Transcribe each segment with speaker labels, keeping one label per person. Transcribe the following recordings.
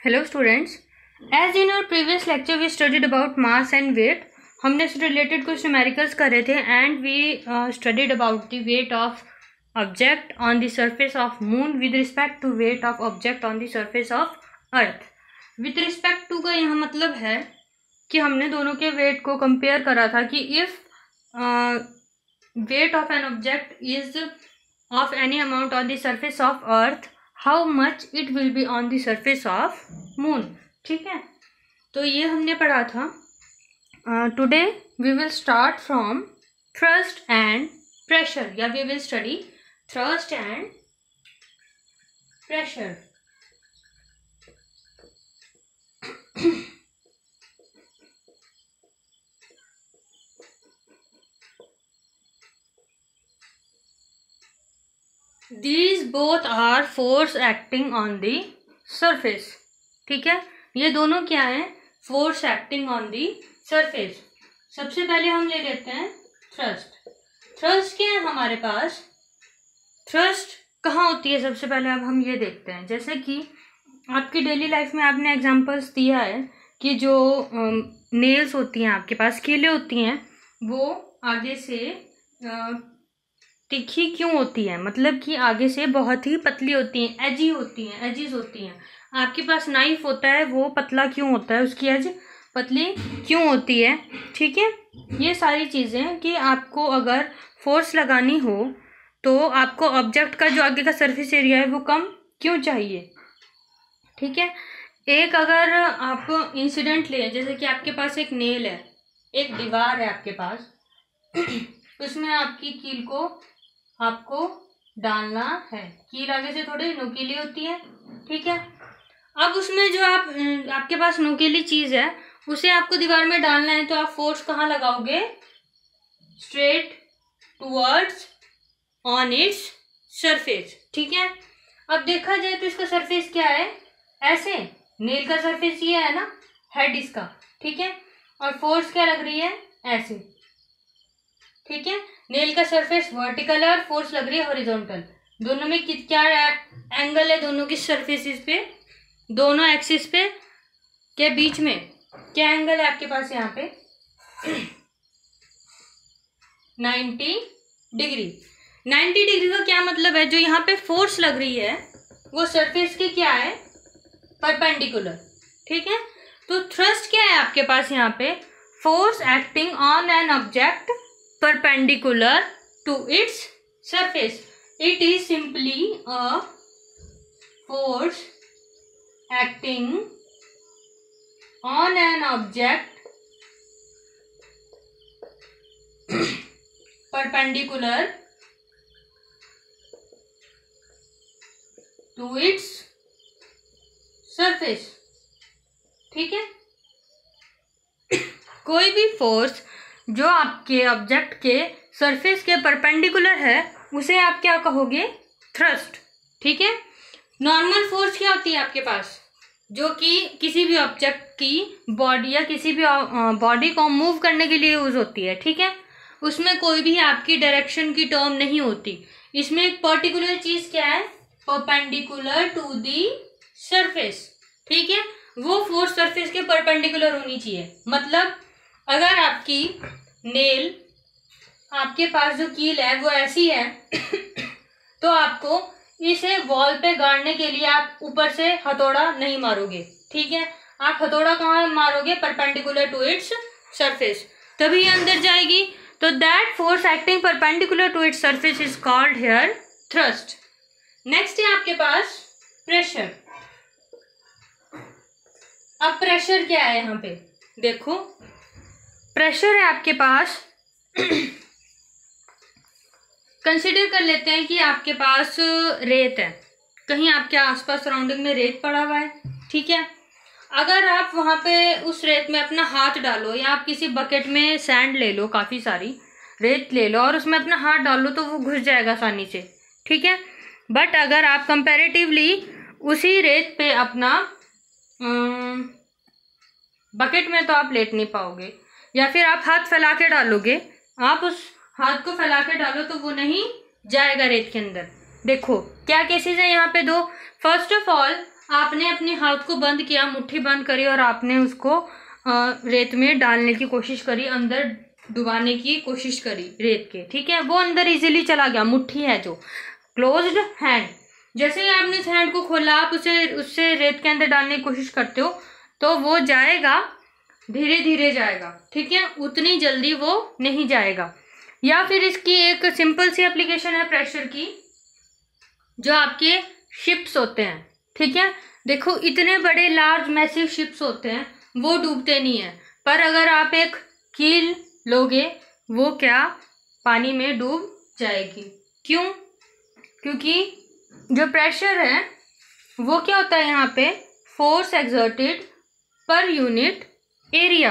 Speaker 1: Hello students, as in our previous lecture we studied about mass and weight. हमने इससे related कुछ numericals करे थे and we studied about the weight of object on the surface of moon with respect to weight of object on the surface of earth. With respect to का यहाँ मतलब है कि हमने दोनों के वेट को कंपेयर करा था कि if weight of an object is of any amount on the surface of earth, how much it will be on the surface of moon. ठीक है, तो ये हमने पढ़ा था. Today we will start from thrust and pressure, या we will study thrust and pressure. These both are force acting on the surface. ठीक है, ये दोनों क्या है? Force acting on the surface. सबसे पहले हम ले लेते हैं थ्रस्ट. थ्रस्ट क्या है हमारे पास? थ्रस्ट कहाँ होती है सबसे पहले अब हम ये देखते हैं. जैसे कि आपकी डेली लाइफ में आपने एग्जांपल्स दिया है कि जो नेल्स होती हैं आपके पास, कीलें होती हैं, वो आगे से तीखी क्यों होती है? मतलब कि आगे से बहुत ही पतली होती हैं, एजी होती हैं, एजिज होती हैं. आपके पास नाइफ होता है, वो पतला क्यों होता है? उसकी एज पतली क्यों होती है? ठीक है, ये सारी चीज़ें कि आपको अगर फोर्स लगानी हो तो आपको ऑब्जेक्ट का जो आगे का सरफेस एरिया है वो कम क्यों चाहिए. ठीक है, एक अगर आप इंसिडेंट लें, जैसे कि आपके पास एक नेल है, एक दीवार है आपके पास, उसमें आपकी कील को आपको डालना है. कील आगे से थोड़ी नुकीली होती है. ठीक है, अब उसमें जो आपके पास नुकीली चीज़ है उसे आपको दीवार में डालना है, तो आप फोर्स कहाँ लगाओगे? Straight towards on its surface. ठीक है, अब देखा जाए तो इसका सरफेस क्या है? ऐसे नेल का सरफेस ये है ना, हेड इसका. ठीक है, और फोर्स क्या लग रही है? ऐसे. ठीक है, नेल का सरफेस वर्टिकल है और फोर्स लग रही है हॉरिजॉन्टल. दोनों में क्या एंगल है? दोनों की सरफेसेस पे, दोनों एक्सिस पे के बीच में क्या एंगल है आपके पास? यहाँ पे 90 डिग्री. 90 डिग्री का क्या मतलब है? जो यहाँ पे फोर्स लग रही है वो सरफेस की क्या है? परपेंडिकुलर. ठीक है, तो थ्रस्ट क्या है आपके पास? यहाँ पे force acting on an object perpendicular to its surface. It is simply a force acting on an object perpendicular to its surface. ठीक है, कोई भी फोर्स जो आपके ऑब्जेक्ट के सरफेस के परपेंडिकुलर है उसे आप क्या कहोगे? थ्रस्ट. ठीक है, नॉर्मल फोर्स क्या होती है आपके पास? जो कि किसी भी ऑब्जेक्ट की बॉडी या किसी भी बॉडी को मूव करने के लिए यूज होती है. ठीक है, उसमें कोई भी आपकी डायरेक्शन की टर्म नहीं होती. इसमें एक पर्टिकुलर चीज क्या है? Perpendicular to the surface. ठीक है, वो फोर्स सरफेस के परपेंडिकुलर होनी चाहिए. मतलब अगर आपकी नेल, आपके पास जो कील है वो ऐसी है तो आपको इसे वॉल पे गाड़ने के लिए आप ऊपर से हथौड़ा नहीं मारोगे. ठीक है, आप हथौड़ा कहाँ मारोगे? परपेंडिकुलर टू इट्स सरफेस, तभी ये अंदर जाएगी. तो that force acting perpendicular to its surface is called here thrust. Next है आपके पास प्रेशर. अब प्रेशर क्या है यहाँ पे? देखो, प्रेशर है आपके पास. कंसिडर कर लेते हैं कि आपके पास रेत है, कहीं आपके आसपास सराउंडिंग में रेत पड़ा हुआ है. ठीक है, अगर आप वहां पे उस रेत में अपना हाथ डालो, या आप किसी बकेट में सैंड ले लो, काफ़ी सारी रेत ले लो और उसमें अपना हाथ डालो, तो वो घुस जाएगा आसानी से. ठीक है, बट अगर आप कंपैरेटिवली उसी रेत पे अपना बकेट में तो आप लेट नहीं पाओगे, या फिर आप हाथ फैला के डालोगे, आप उस हाथ को फैला के डालो तो वो नहीं जाएगा रेत के अंदर. देखो क्या केसेस है यहाँ पे दो. फर्स्ट ऑफ ऑल आपने अपने हाथ को बंद किया, मुट्ठी बंद करी और आपने उसको रेत में डालने की कोशिश करी, अंदर डुबाने की कोशिश करी रेत के, ठीक है। वो अंदर इजीली चला गया, मुट्ठी है जो क्लोज्ड हैंड। जैसे ही आपने इस हैंड को खोला, आप उससे रेत के अंदर डालने की कोशिश करते हो तो वो जाएगा, धीरे धीरे जाएगा, ठीक है, उतनी जल्दी वो नहीं जाएगा। या फिर इसकी एक सिंपल सी एप्लीकेशन है प्रेशर की, जो आपके शिप्स होते हैं, ठीक है। देखो इतने बड़े लार्ज मैसिव शिप्स होते हैं, वो डूबते नहीं है, पर अगर आप एक कील लोगे वो क्या पानी में डूब जाएगी। क्यों? क्योंकि जो प्रेशर है वो क्या होता है यहाँ पे, force exerted per unit area,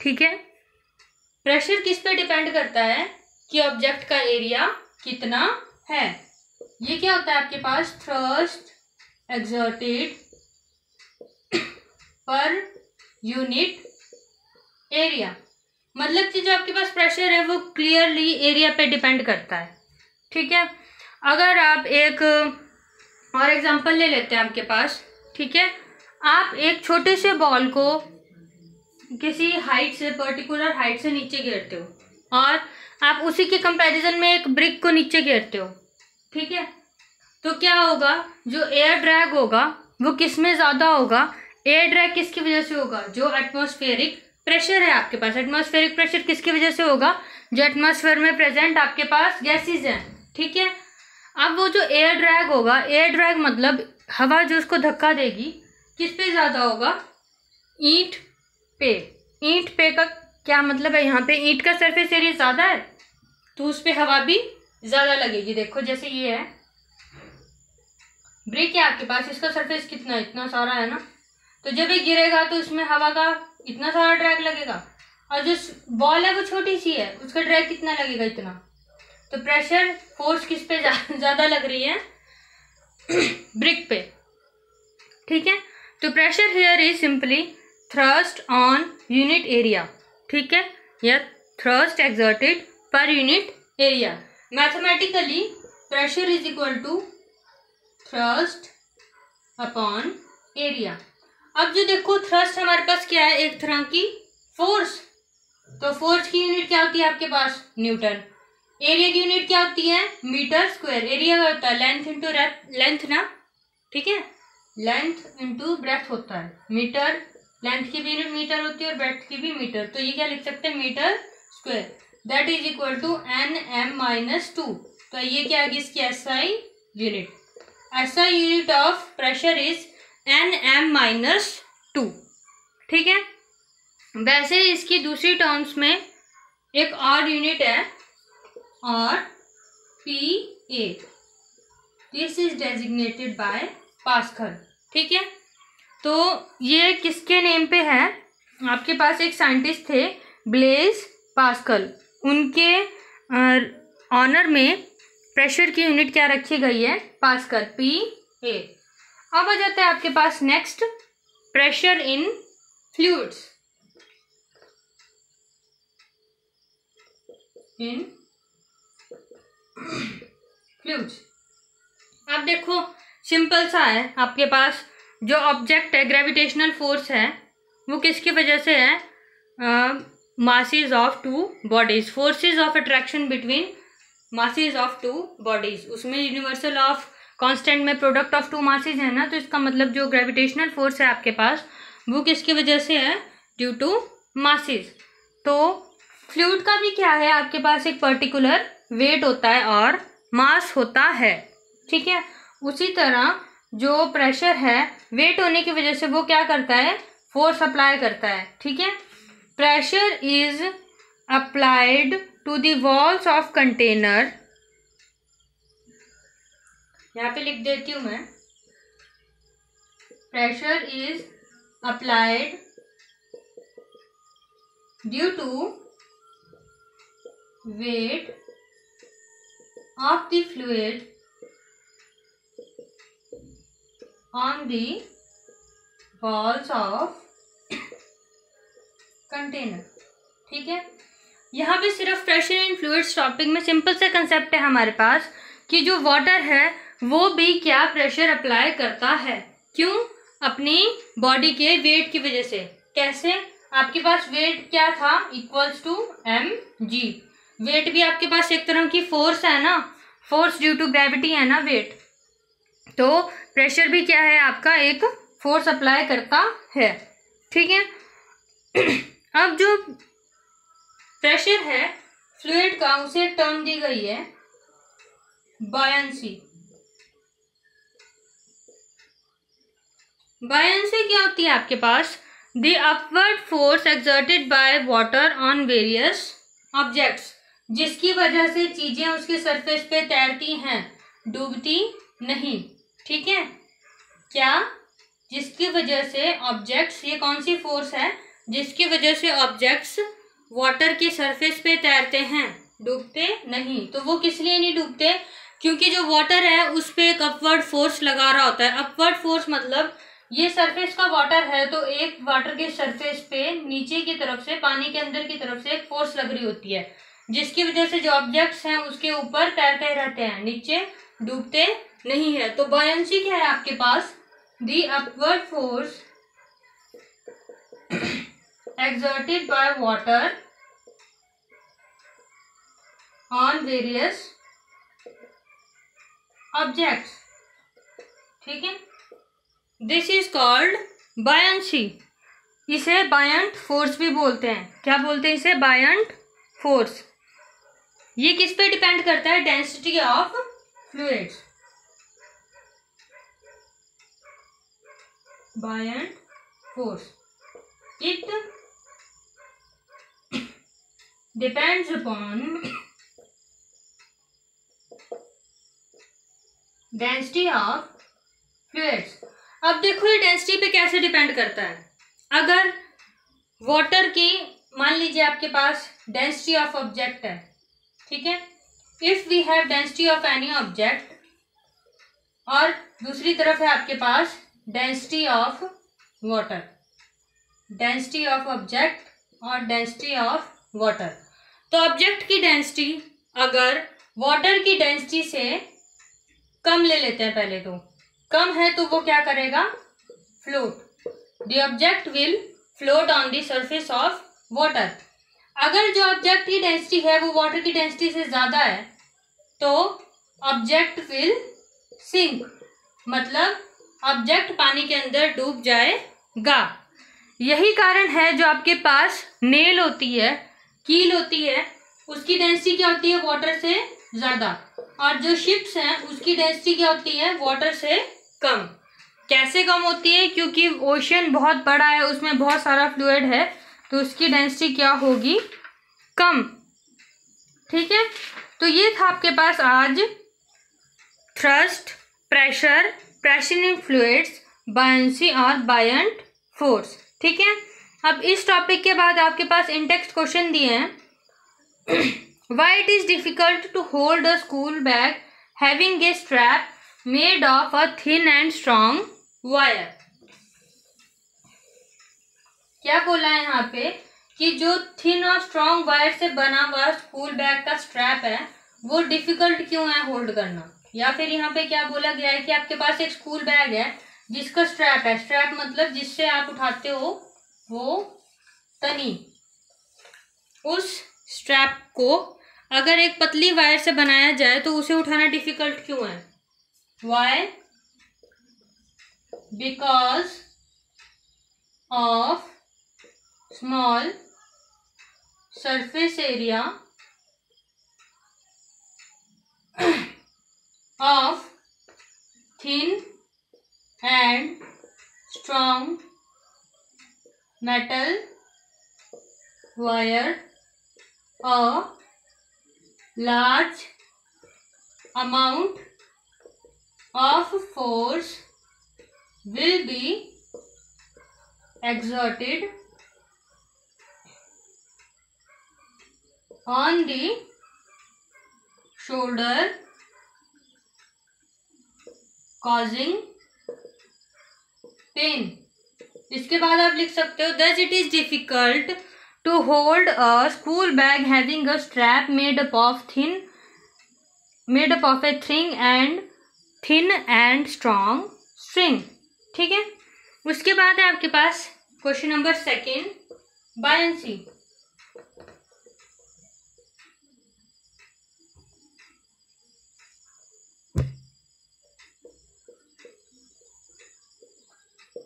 Speaker 1: ठीक है। प्रेशर किस पे डिपेंड करता है कि ऑब्जेक्ट का एरिया कितना है। ये क्या होता है आपके पास, thrust exerted per unit area. मतलब कि जो आपके पास प्रेशर है वो क्लियरली एरिया पे डिपेंड करता है, ठीक है। अगर आप एक और एग्जांपल ले लेते हैं आपके पास, ठीक है। आप एक छोटे से बॉल को किसी हाइट से, पर्टिकुलर हाइट से नीचे गिरते हो और आप उसी के कंपैरिजन में एक ब्रिक को नीचे गिरते हो, ठीक है। तो क्या होगा, जो एयर ड्रैग होगा वो किस में ज़्यादा होगा, एयर ड्रैग किसकी वजह से होगा, जो एटमॉस्फेरिक प्रेशर है आपके पास। एटमॉस्फेरिक प्रेशर किसकी वजह से होगा, जो एटमॉस्फेयर में प्रेजेंट आपके पास गैसेज हैं, ठीक है। अब वो जो एयर ड्रैग होगा, एयर ड्रैग मतलब हवा जो उसको धक्का देगी, किस पे ज़्यादा होगा, ईंट पे। ईंट पे का क्या मतलब है, यहाँ पे ईंट का सरफेस एरिया ज़्यादा है तो उस पे हवा भी ज़्यादा लगेगी। देखो जैसे ये है ब्रिक है आपके पास, इसका सरफेस कितना, इतना सारा है ना, तो जब ये गिरेगा तो इसमें हवा का इतना सारा ड्रैग लगेगा, और जो बॉल है वो छोटी सी है, उसका ड्रैग कितना लगेगा, इतना। तो प्रेशर फोर्स किस पे ज़्यादा लग रही है, ब्रिक पे, ठीक है। तो pressure here is simply thrust on unit area, ठीक है, या thrust exerted per unit area. Mathematically pressure is equal to thrust upon area. अब जो देखो थ्रस्ट हमारे पास क्या है, एक तरह की फोर्स, तो फोर्स की यूनिट क्या होती है आपके पास, न्यूटन। एरिया की यूनिट क्या होती है, मीटर स्क्वायर। एरिया का होता है लेंथ इंटू लेंथ ना, ठीक है, लेंथ इंटू ब्रेथ होता है। मीटर, लेंथ की भी यूनिट मीटर होती है और ब्रेथ की भी मीटर, तो ये क्या लिख सकते हैं, metre square, that is equal to Nm-2। तो ये क्या है, इसकी SI unit. SI unit of pressure is Nm-2, ठीक है। वैसे इसकी दूसरी टर्म्स में एक और यूनिट है, और PA, this is designated by pascal, ठीक है। तो ये किसके नेम पे है, आपके पास एक साइंटिस्ट थे ब्लेज पास्कल, उनके ऑनर में प्रेशर की यूनिट क्या रखी गई है, पास्कल, PA। अब आ जाता है आपके पास next, pressure in fluids. In fluids अब देखो सिंपल सा है, आपके पास जो ऑब्जेक्ट है, ग्रेविटेशनल फोर्स है, वो किसकी वजह से है, masses of two bodies, forces of attraction between masses of two bodies. उसमें यूनिवर्सल ऑफ कांस्टेंट में प्रोडक्ट ऑफ टू मासेस है ना, तो इसका मतलब जो ग्रेविटेशनल फोर्स है आपके पास वो किसकी वजह से है, ड्यू टू मासेस। तो फ्लूइड का भी क्या है, आपके पास एक पर्टिकुलर वेट होता है और मास होता है, ठीक है। उसी तरह जो प्रेशर है, वेट होने की वजह से वो क्या करता है, फोर्स अप्लाई करता है, ठीक है। Pressure is applied to the walls of container, यहाँ पे लिख देती हूं मैं, pressure is applied due to weight of the fluid on the walls of container, ठीक है। यहाँ पे सिर्फ प्रेशर इन फ्लूइड्स टॉपिक में सिंपल सा कंसेप्ट है हमारे पास कि जो वाटर है वो भी क्या प्रेशर अप्लाई करता है, क्यों? अपनी बॉडी के वेट की वजह से। कैसे? आपके पास वेट क्या था? Equals to mg। वेट भी आपके पास एक तरह की फोर्स है ना, फोर्स ड्यू टू ग्रेविटी है ना वेट। तो प्रेशर भी क्या है आपका? एक फोर्स अप्लाई करता है। ठीक है। अब जो प्रेशर है फ्लूइड का, उसे एक टर्म दी गई है बायंसी। बायंसी क्या होती है आपके पास? The upward force exerted by water on various objects, जिसकी वजह से चीजें उसके सरफेस पे तैरती हैं, डूबती नहीं। ठीक है। क्या? जिसकी वजह से ऑब्जेक्ट्स, ये कौन सी फोर्स है जिसकी वजह से ऑब्जेक्ट्स वाटर के सरफेस पे तैरते हैं, डूबते नहीं। तो वो किस लिए नहीं डूबते? क्योंकि जो वाटर है उस पे एक अपवर्ड फोर्स लगा रहा होता है। अपवर्ड फोर्स मतलब ये सरफेस का वाटर है, तो एक वाटर के सरफेस पे नीचे की तरफ से, पानी के अंदर की तरफ से एक फोर्स लग रही होती है, जिसकी वजह से जो ऑब्जेक्ट्स हैं उसके ऊपर तैरते रहते हैं, नीचे डूबते नहीं है। तो बायंसी क्या है आपके पास? The upward force exerted by water on various objects। ठीक है। This is called buoyancy. इसे बायंट फोर्स भी बोलते हैं। क्या बोलते हैं इसे? Buoyant force. ये किस पे डिपेंड करता है? Density of fluids. Buoyant force, it depends upon density of fluids। अब देखो ये डेंसिटी पे कैसे डिपेंड करता है। अगर वाटर की, मान लीजिए आपके पास डेंसिटी ऑफ ऑब्जेक्ट है, ठीक है, if we have density of any object, और दूसरी तरफ है आपके पास density of water, density of object और डेंसिटी ऑफ वाटर। तो ऑब्जेक्ट की डेंसिटी अगर वाटर की डेंसिटी से कम ले लेते हैं, पहले तो कम है, तो वो क्या करेगा? Float. The object will float on the surface of water. अगर जो ऑब्जेक्ट की डेंसिटी है वो वाटर की डेंसिटी से ज्यादा है, तो ऑब्जेक्ट विल सिंक, मतलब ऑब्जेक्ट पानी के अंदर डूब जाएगा। यही कारण है जो आपके पास नेल होती है, कील होती है, उसकी डेंसिटी क्या होती है? वाटर से ज्यादा। और जो शिप्स हैं उसकी डेंसिटी क्या होती है? वाटर से कम। कैसे कम होती है? क्योंकि ओशन बहुत बड़ा है, उसमें बहुत सारा फ्लूइड है, तो उसकी डेंसिटी क्या होगी? कम। ठीक है। तो ये था आपके पास आज thrust, pressure, pressure in fluids, buoyancy और बायंट फोर्स। ठीक है। अब इस टॉपिक के बाद आपके पास इंटेक्स्ट क्वेश्चन दिए हैं। Why it is difficult to hold a school bag having a strap made of a thin and strong wire. क्या बोला है यहाँ पे कि जो थिन और स्ट्रॉन्ग वायर से बना हुआ स्कूल बैग का स्ट्रैप है वो डिफिकल्ट क्यों है होल्ड करना। या फिर यहाँ पे क्या बोला गया है कि आपके पास एक स्कूल बैग है जिसका स्ट्रैप है, स्ट्रैप मतलब जिससे आप उठाते हो वो तनी, उस स्ट्रैप को अगर एक पतली वायर से बनाया जाए तो उसे उठाना डिफिकल्ट क्यों है? Why? Because of small surface area of thin and strong metal wire, a large amount of force will be exerted on the shoulder causing pain. इसके बाद आप लिख सकते हो thus it is difficult to hold a school bag having a strap made up of a thin and strong string। ठीक है। उसके बाद है आपके पास question number second, buoyancy.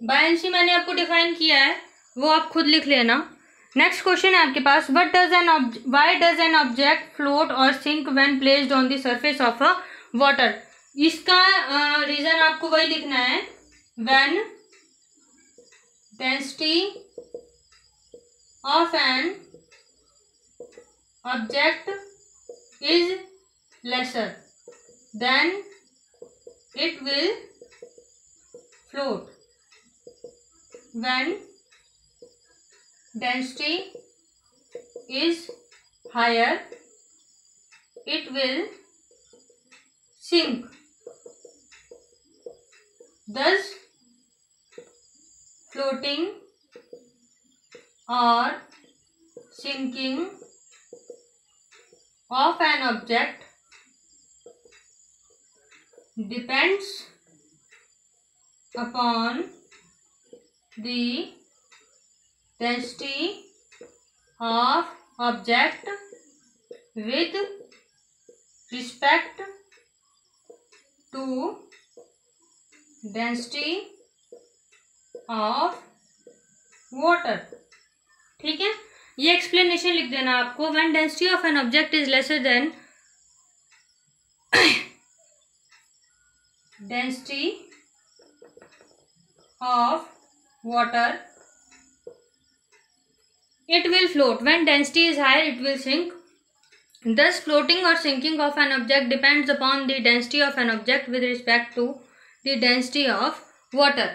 Speaker 1: Buoyancy मैंने आपको डिफाइन किया है, वो आप खुद लिख लेना। नेक्स्ट क्वेश्चन है आपके पास, why does an object float और sink when placed on the surface of a water. इसका रीजन आपको वही लिखना है, when density of an object is lesser than it will float. When density is higher, it will sink. Thus, floating or sinking of an object depends upon the density of object with respect to density of water। ठीक है, ये explanation लिख देना आपको। When density of an object is lesser then density of water, it will float. When density is higher, it will sink. Thus, floating or sinking of an object depends upon the density of an object with respect to the density of water.